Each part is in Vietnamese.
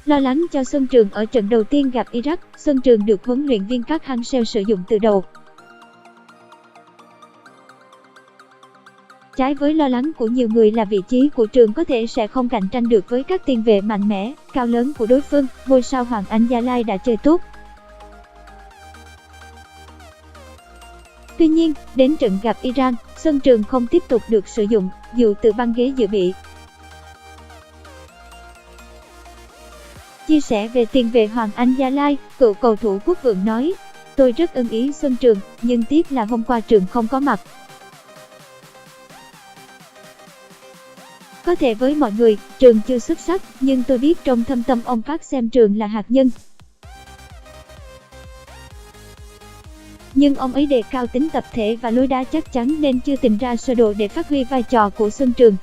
Lo lắng cho Xuân Trường ở trận đầu tiên gặp Iraq, Xuân Trường được huấn luyện viên Park Hang-seo sử dụng từ đầu. Trái với lo lắng của nhiều người là vị trí của Trường có thể sẽ không cạnh tranh được với các tiền vệ mạnh mẽ, cao lớn của đối phương, ngôi sao Hoàng Anh Gia Lai đã chơi tốt. Tuy nhiên, đến trận gặp Iran, Xuân Trường không tiếp tục được sử dụng, dù từ băng ghế dự bị. Chia sẻ về tiền vệ Hoàng Anh Gia Lai, cựu cầu thủ Quốc Vượng nói: "Tôi rất ưng ý Xuân Trường, nhưng tiếc là hôm qua Trường không có mặt. Có thể với mọi người, Trường chưa xuất sắc, nhưng tôi biết trong thâm tâm ông Park xem Trường là hạt nhân. Nhưng ông ấy đề cao tính tập thể và lối đá chắc chắn nên chưa tìm ra sơ đồ để phát huy vai trò của Xuân Trường.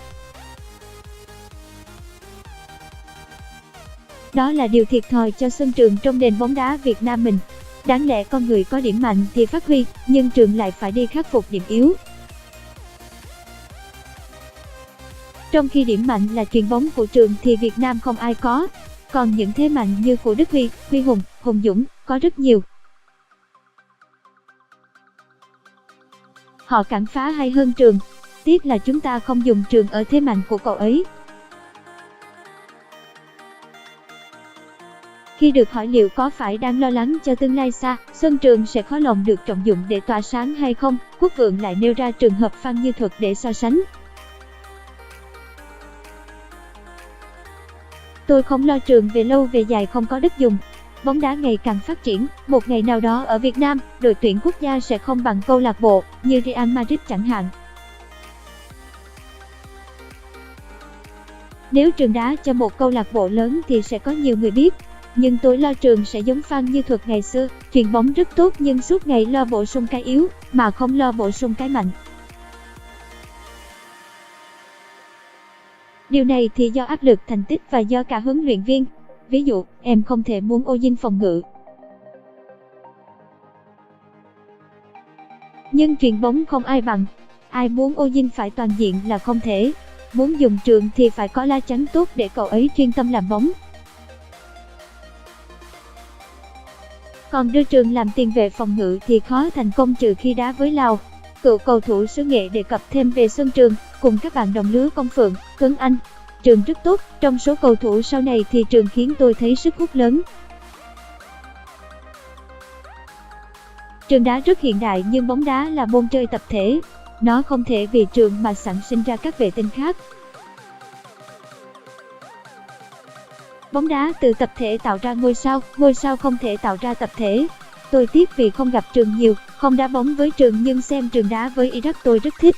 Đó là điều thiệt thòi cho Xuân Trường trong nền bóng đá Việt Nam mình. Đáng lẽ con người có điểm mạnh thì phát huy, nhưng Trường lại phải đi khắc phục điểm yếu. Trong khi điểm mạnh là chuyền bóng của Trường thì Việt Nam không ai có. Còn những thế mạnh như của Đức Huy, Huy Hùng, Hùng Dũng có rất nhiều. Họ cản phá hay hơn Trường. Tiếc là chúng ta không dùng Trường ở thế mạnh của cậu ấy." Khi được hỏi liệu có phải đang lo lắng cho tương lai xa, Xuân Trường sẽ khó lòng được trọng dụng để tỏa sáng hay không, Quốc Vượng lại nêu ra trường hợp Phan Như Thuật để so sánh. "Tôi không lo Trường về lâu về dài không có đất dùng. Bóng đá ngày càng phát triển, một ngày nào đó ở Việt Nam, đội tuyển quốc gia sẽ không bằng câu lạc bộ, như Real Madrid chẳng hạn. Nếu Trường đá cho một câu lạc bộ lớn thì sẽ có nhiều người biết. Nhưng tôi lo Trường sẽ giống Phan Như Thuật ngày xưa, chuyền bóng rất tốt nhưng suốt ngày lo bổ sung cái yếu, mà không lo bổ sung cái mạnh. Điều này thì do áp lực thành tích và do cả huấn luyện viên. Ví dụ, em không thể muốn Ozil phòng ngự, nhưng chuyền bóng không ai bằng. Ai muốn Ozil phải toàn diện là không thể. Muốn dùng Trường thì phải có lá chắn tốt để cậu ấy chuyên tâm làm bóng. Còn đưa Trường làm tiền vệ phòng ngự thì khó thành công trừ khi đá với Lào." Cựu cầu thủ xứ Nghệ đề cập thêm về Xuân Trường, cùng các bạn đồng lứa Công Phượng, Tuấn Anh. "Trường rất tốt, trong số cầu thủ sau này thì Trường khiến tôi thấy sức hút lớn. Trường đá rất hiện đại nhưng bóng đá là môn chơi tập thể. Nó không thể vì Trường mà sản sinh ra các vệ tinh khác. Bóng đá từ tập thể tạo ra ngôi sao không thể tạo ra tập thể. Tôi tiếc vì không gặp Trường nhiều, không đá bóng với Trường nhưng xem Trường đá với Iraq tôi rất thích.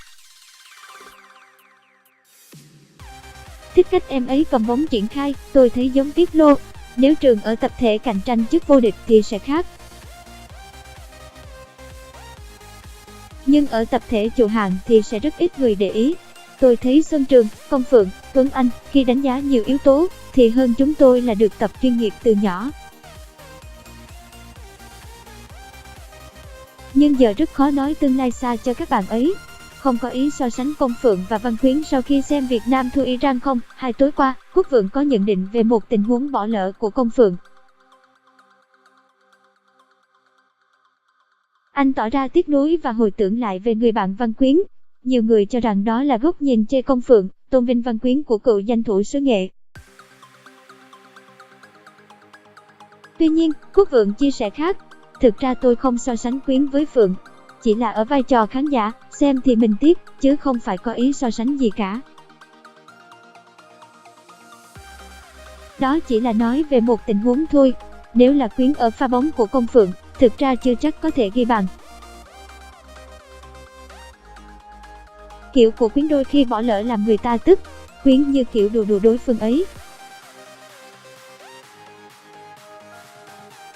Thích cách em ấy cầm bóng triển khai, tôi thấy giống Pirlo. Nếu Trường ở tập thể cạnh tranh chức vô địch thì sẽ khác. Nhưng ở tập thể trụ hạng thì sẽ rất ít người để ý. Tôi thấy Xuân Trường, Công Phượng, Tuấn Anh khi đánh giá nhiều yếu tố thì hơn chúng tôi là được tập chuyên nghiệp từ nhỏ. Nhưng giờ rất khó nói tương lai xa cho các bạn ấy." Không có ý so sánh Công Phượng và Văn Khuyến sau khi xem Việt Nam thua Iran không? 2 tối qua, Quốc Vượng có nhận định về một tình huống bỏ lỡ của Công Phượng. Anh tỏ ra tiếc nuối và hồi tưởng lại về người bạn Văn Khuyến. Nhiều người cho rằng đó là góc nhìn chê Công Phượng, tôn vinh Văn Khuyến của cựu danh thủ xứ Nghệ. Tuy nhiên, Quốc Vượng chia sẻ khác: "Thực ra tôi không so sánh Khuyến với Phượng. Chỉ là ở vai trò khán giả, xem thì mình tiếc, chứ không phải có ý so sánh gì cả. Đó chỉ là nói về một tình huống thôi. Nếu là Khuyến ở pha bóng của Công Phượng, thực ra chưa chắc có thể ghi bàn. Kiểu của Khuyến đôi khi bỏ lỡ làm người ta tức. Khuyến như kiểu đùa đối phương ấy.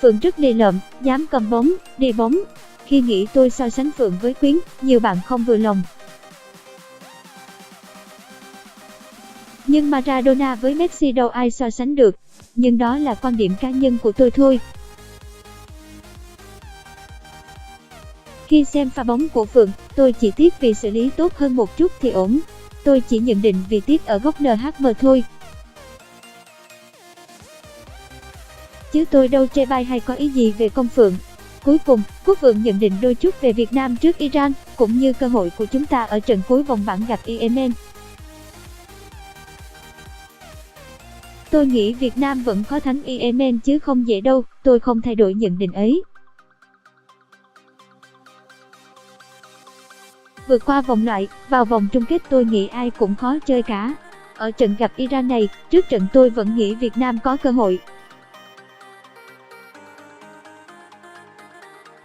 Phượng rất lì lợm, dám cầm bóng, đi bóng. Khi nghĩ tôi so sánh Phượng với Khuyến, nhiều bạn không vừa lòng. Nhưng Maradona với Messi đâu ai so sánh được. Nhưng đó là quan điểm cá nhân của tôi thôi. Khi xem pha bóng của Phượng, tôi chỉ tiếc vì xử lý tốt hơn một chút thì ổn. Tôi chỉ nhận định vì tiếc ở góc NHM thôi." chứ tôi đâu chê bai hay có ý gì về con Phượng. Cuối cùng, Quốc Vượng nhận định đôi chút về Việt Nam trước Iran, cũng như cơ hội của chúng ta ở trận cuối vòng bảng gặp Yemen. Tôi nghĩ Việt Nam vẫn khó thắng Yemen chứ không dễ đâu, tôi không thay đổi nhận định ấy. Vượt qua vòng loại, vào vòng chung kết tôi nghĩ ai cũng khó chơi cả. Ở trận gặp Iran này, trước trận tôi vẫn nghĩ Việt Nam có cơ hội.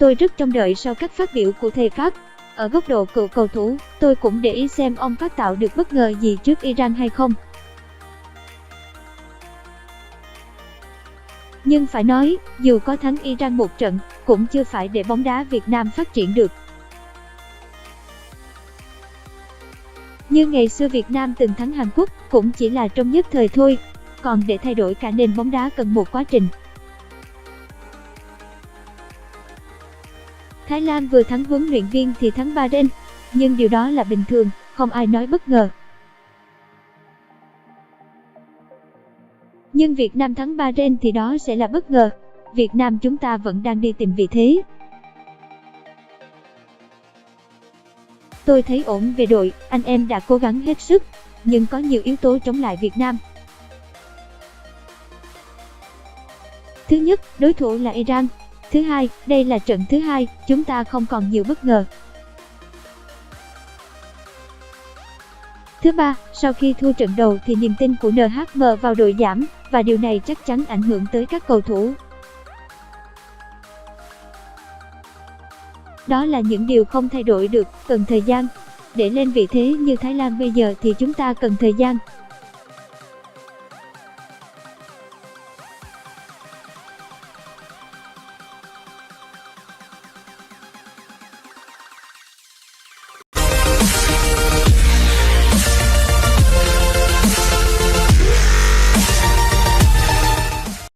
Tôi rất trông đợi sau các phát biểu của thầy Park. Ở góc độ cựu cầu thủ, tôi cũng để ý xem ông Park tạo được bất ngờ gì trước Iran hay không. Nhưng phải nói, dù có thắng Iran một trận, cũng chưa phải để bóng đá Việt Nam phát triển được. Như ngày xưa Việt Nam từng thắng Hàn Quốc, cũng chỉ là trong nhất thời thôi. Còn để thay đổi cả nền bóng đá cần một quá trình. Thái Lan vừa thắng huấn luyện viên thì thắng Bahrain, nhưng điều đó là bình thường, không ai nói bất ngờ. Nhưng Việt Nam thắng Bahrain thì đó sẽ là bất ngờ. Việt Nam chúng ta vẫn đang đi tìm vị thế. Tôi thấy ổn về đội, anh em đã cố gắng hết sức, nhưng có nhiều yếu tố chống lại Việt Nam. Thứ nhất, đối thủ là Iran. Thứ hai, đây là trận thứ hai, chúng ta không còn nhiều bất ngờ. Thứ ba, sau khi thua trận đầu thì niềm tin của NHM vào đội giảm, và điều này chắc chắn ảnh hưởng tới các cầu thủ. Đó là những điều không thay đổi được, cần thời gian. Để lên vị thế như Thái Lan bây giờ thì chúng ta cần thời gian.